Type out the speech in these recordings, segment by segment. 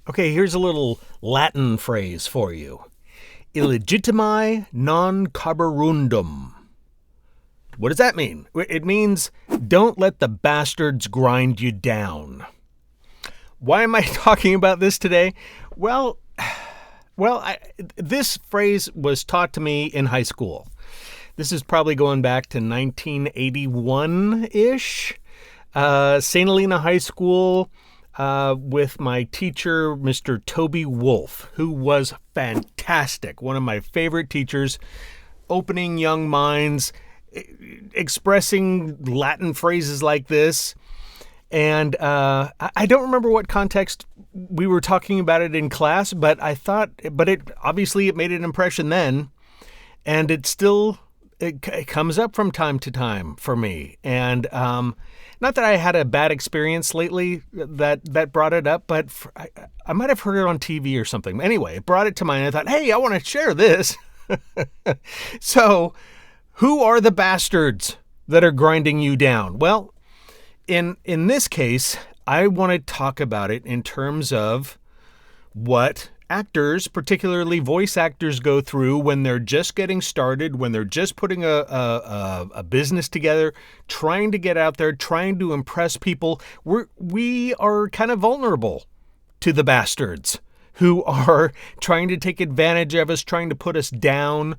Okay, here's a little Latin phrase for you. Illegitimi non carborundum. What does that mean? It means don't let the bastards grind you down. Why am I talking about this today? Well, this phrase was taught to me in high school. This is probably going back to 1981-ish. St. Helena High School with my teacher, Mr. Toby Wolf, who was fantastic. One of my favorite teachers, opening young minds, expressing Latin phrases like this. And I don't remember what context we were talking about it in class, but it obviously made an impression then, and it comes up from time to time for me. And not that I had a bad experience lately that brought it up, but I might have heard it on TV or something. Anyway, it brought it to mind. I thought, hey, I want to share this. So, who are the bastards that are grinding you down? Well, in this case, I want to talk about it in terms of what actors, particularly voice actors, go through when they're just getting started, when they're just putting a business together, trying to get out there, trying to impress people. We are kind of vulnerable to the bastards who are trying to take advantage of us, trying to put us down,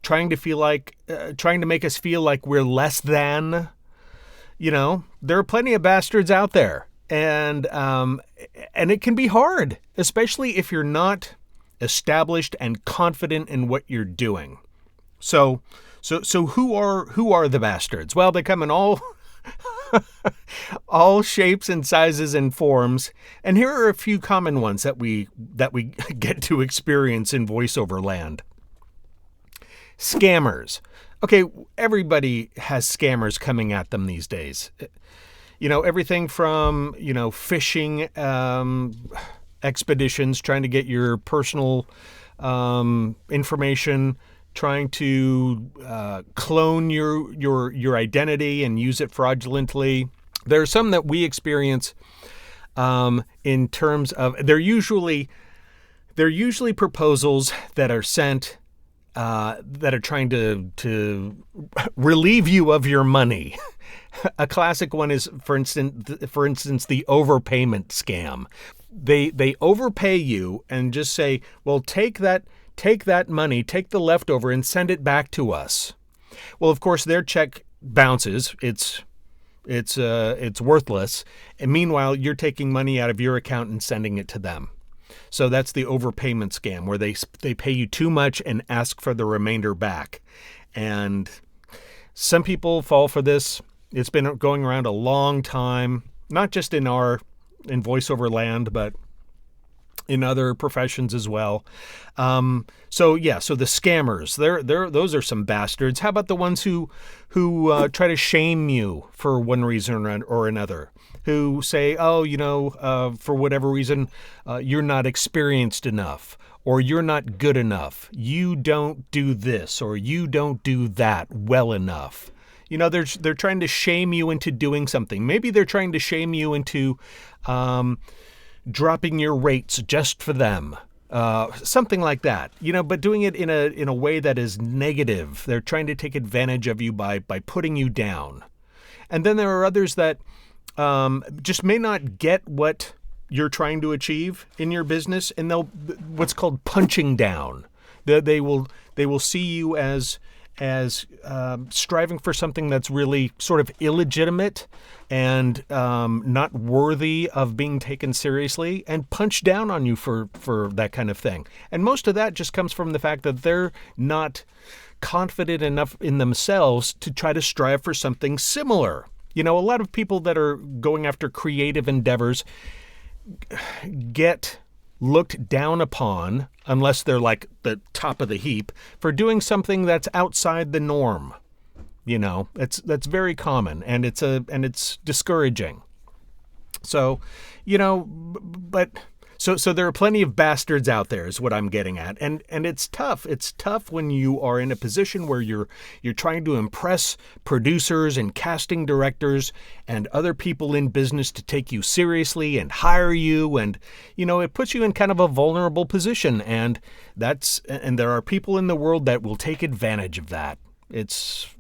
trying to make us feel like we're less than. You know, there are plenty of bastards out there, and it can be hard, especially if you're not established and confident in what you're doing. So who are the bastards? Well, they come in all shapes and sizes and forms, and here are a few common ones that we get to experience in voiceover land. Scammers. Okay, everybody has scammers coming at them these days. You know, everything from, fishing expeditions, trying to get your personal information, trying to clone your identity and use it fraudulently. There are some that we experience in terms of they're usually proposals that are sent that are trying to relieve you of your money. A classic one is, for instance, the overpayment scam. They overpay you and just say, "Well, take that money, take the leftover, and send it back to us." Well, of course, their check bounces. It's worthless, and meanwhile, you're taking money out of your account and sending it to them. So that's the overpayment scam, where they pay you too much and ask for the remainder back. And some people fall for this. It's been going around a long time, not just in voiceover land, but in other professions as well. So the scammers, those are some bastards. How about the ones who try to shame you for one reason or another? Who say, for whatever reason, you're not experienced enough, or you're not good enough. You don't do this, or you don't do that well enough. You know, they're trying to shame you into doing something. Maybe they're trying to shame you into dropping your rates just for them. Something like that, but doing it in a way that is negative. They're trying to take advantage of you by putting you down. And then there are others that just may not get what you're trying to achieve in your business, and they'll what's called punching down. They will see you as striving for something that's really sort of illegitimate and not worthy of being taken seriously, and punch down on you for that kind of thing. And most of that just comes from the fact that they're not confident enough in themselves to try to strive for something similar. A lot of people that are going after creative endeavors get looked down upon, unless they're like the top of the heap, for doing something that's outside the norm. That's very common, and it's discouraging. So, So there are plenty of bastards out there is what I'm getting at. And it's tough. It's tough when you are in a position where you're trying to impress producers and casting directors and other people in business to take you seriously and hire you. And, it puts you in kind of a vulnerable position. And there are people in the world that will take advantage of that. It's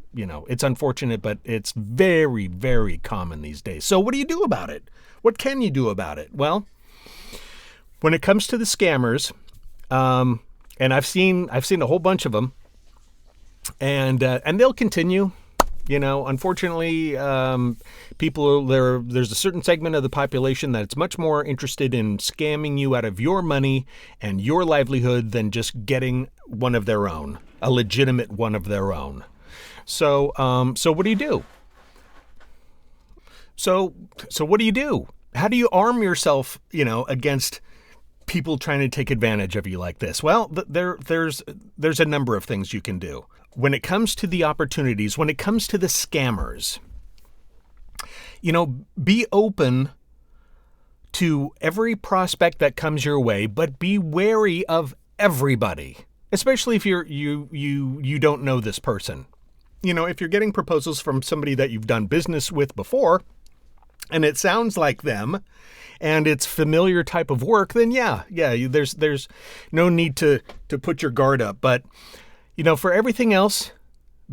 unfortunate, but it's very, very common these days. So what do you do about it? What can you do about it? Well, when it comes to the scammers, and I've seen a whole bunch of them, and they'll continue. Unfortunately, there's a certain segment of the population that's much more interested in scamming you out of your money and your livelihood than just getting one of their own, a legitimate one of their own. So what do you do? So what do you do? How do you arm yourself, against people trying to take advantage of you like this? Well, there's a number of things you can do. When it comes to the opportunities, when it comes to the scammers, be open to every prospect that comes your way, but be wary of everybody, especially if you don't know this person. If you're getting proposals from somebody that you've done business with before, and it sounds like them, and it's familiar type of work, then there's no need to put your guard up. But, for everything else,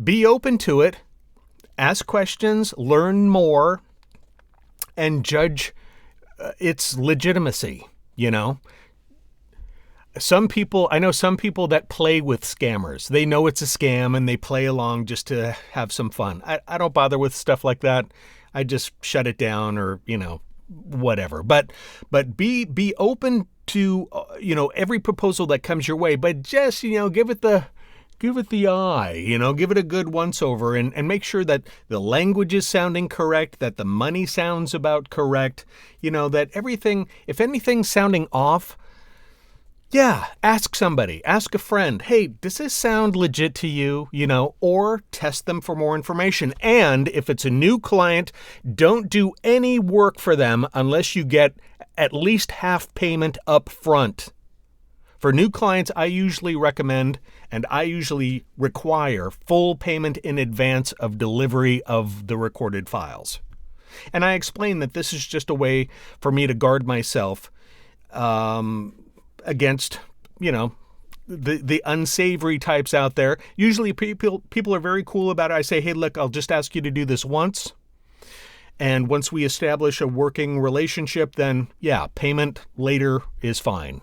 be open to it, ask questions, learn more, and judge its legitimacy, I know some people that play with scammers. They know it's a scam and they play along just to have some fun. I don't bother with stuff like that. I just shut it down or, whatever. But be open to, every proposal that comes your way, but just, give it the eye, give it a good once over and make sure that the language is sounding correct, that the money sounds about correct, that everything, if anything's sounding off, ask somebody, ask a friend, hey, does this sound legit to you, or test them for more information. And if it's a new client, don't do any work for them unless you get at least half payment up front. For new clients, I usually recommend and I usually require full payment in advance of delivery of the recorded files. And I explain that this is just a way for me to guard myself against, the unsavory types out there. Usually people are very cool about it. I say, hey, look, I'll just ask you to do this once. And once we establish a working relationship, then payment later is fine.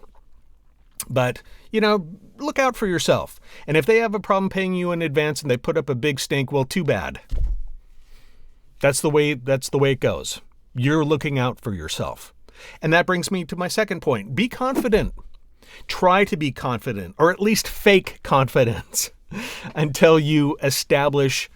But, look out for yourself. And if they have a problem paying you in advance and they put up a big stink, well, too bad. That's the way it goes. You're looking out for yourself. And that brings me to my second point. Be confident. Try to be confident, or at least fake confidence, until you establish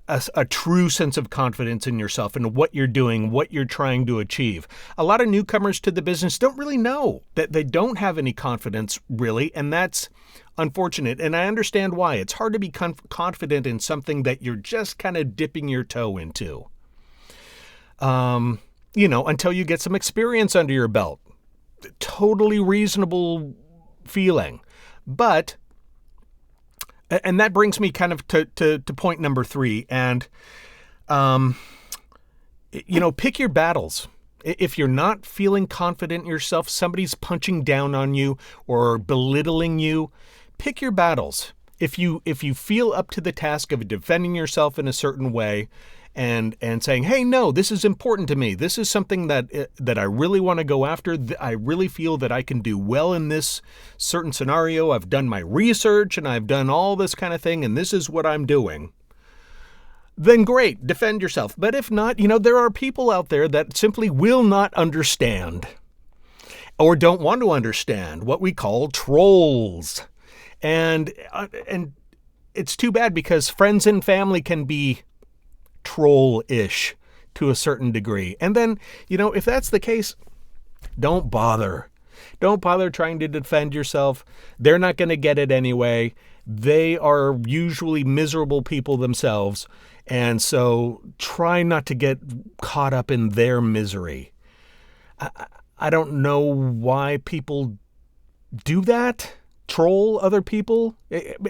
a true sense of confidence in yourself and what you're doing, what you're trying to achieve. A lot of newcomers to the business don't really know that they don't have any confidence, really, and that's unfortunate. And I understand why. It's hard to be confident in something that you're just kind of dipping your toe into, until you get some experience under your belt. Totally reasonable feeling. But and that brings me kind of to point number 3. And, pick your battles. If you're not feeling confident in yourself, somebody's punching down on you or belittling you, pick your battles. If you feel up to the task of defending yourself in a certain way and saying, hey, no, this is important to me. This is something that I really want to go after. I really feel that I can do well in this certain scenario. I've done my research and I've done all this kind of thing, and this is what I'm doing. Then great, defend yourself. But if not, there are people out there that simply will not understand or don't want to understand, what we call trolls. And it's too bad because friends and family can be troll-ish to a certain degree. And then, if that's the case, don't bother. Don't bother trying to defend yourself. They're not going to get it anyway. They are usually miserable people themselves. And so try not to get caught up in their misery. I don't know why people do that, troll other people.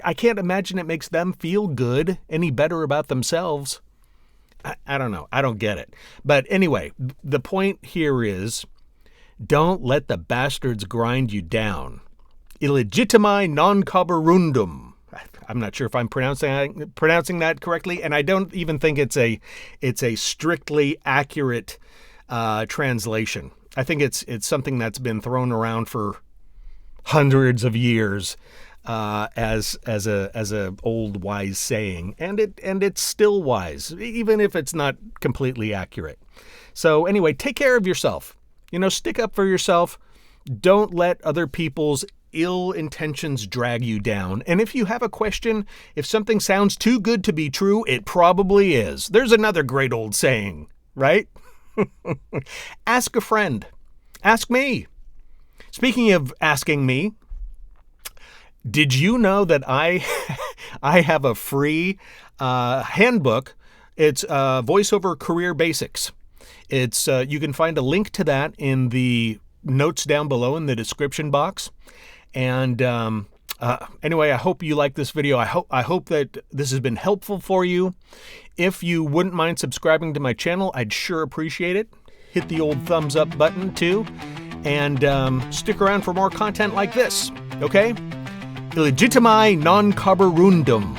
I can't imagine it makes them feel good, any better about themselves. I don't know. I don't get it. But anyway, the point here is, don't let the bastards grind you down. Illegitimi non carborundum. I'm not sure if I'm pronouncing that correctly, and I don't even think it's a strictly accurate translation. I think it's something that's been thrown around for hundreds of years as a old wise saying, and it's still wise, even if it's not completely accurate. So anyway, take care of yourself. Stick up for yourself. Don't let other people's ill intentions drag you down. And if you have a question, if something sounds too good to be true, it probably is. There's another great old saying, right? Ask a friend. Ask me. Speaking of asking me, did you know that I have a free handbook? It's Voiceover Career Basics. It's you can find a link to that in the notes down below in the description box. And anyway, I hope you like this video. I hope that this has been helpful for you. If you wouldn't mind subscribing to my channel, I'd sure appreciate it. Hit the old thumbs up button too. And stick around for more content like this, okay? Illegitimi non carborundum.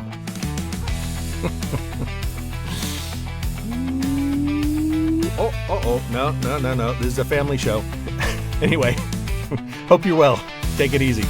No. This is a family show. Anyway, hope you're well. Take it easy.